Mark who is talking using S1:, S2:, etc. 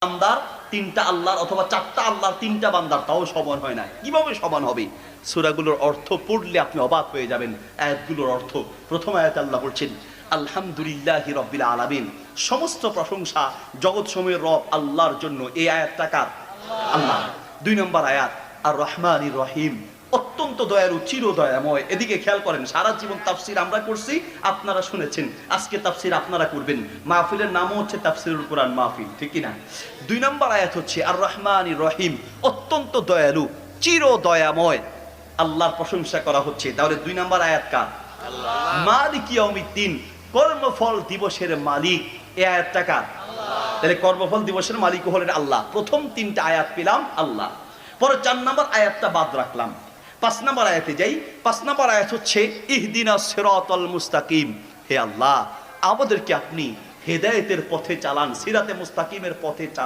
S1: বান্দার তিনটা আল্লাহর অথবা চারটা আল্লাহর তিনটা বান্দার, তাও সমান হয় না। কিভাবে সমান হবে? সূরাগুলোর অর্থ পড়লে আপনি অবাক হয়ে যাবেন। আয়াতগুলোর অর্থ, প্রথম আয়াতে আল্লাহ বলছেন আলহামদুলিল্লাহি রাব্বিল আলামিন, সমস্ত প্রশংসা জগৎ সমূহের রব আল্লাহর জন্য। এই আয়াতটা কার? আল্লাহ। 2 নম্বর আয়াত আর রহমানির রহিম, অত্যন্ত দয়ালু, চির দয়াময়। এদিকে খেয়াল করেন, সারা জীবন তাফসির আমরা করছি, আপনারা শুনেছেন, আজকে তাফসির আপনারা করবেন। মাহফিলের নামও হচ্ছে তাফসিরুল কোরআন মাহফিল, ঠিক কি না? 2 নম্বর আয়াত হচ্ছে আর রহমানির রহিম, অত্যন্ত দয়ালু, চির দয়াময়, আল্লাহর প্রশংসা করা হচ্ছে। তাহলে 2 নম্বর আয়াত কার? আল্লাহ। মালিক ইয়াউমিদ্দিন, কর্মফল দিবসের মালিক, এই আয়াতটা কার? আল্লাহ। তাহলে কর্মফল দিবসের মালিক হলেন আল্লাহ। প্রথম 3টা আয়াত পেলাম আল্লাহ। পরে 4 নম্বর আয়াতটা বাদ রাখলাম। 5 নম্বর আয়াতে যাই। 5 নম্বর আয়াত হচ্ছে ইহদিনাস সিরাতাল মুস্তাকিম, হে আল্লাহ আমাদেরকে আপনি হেদায়েতের পথে চালান, সিরাতে মুস্তাকিমের পথে চালান।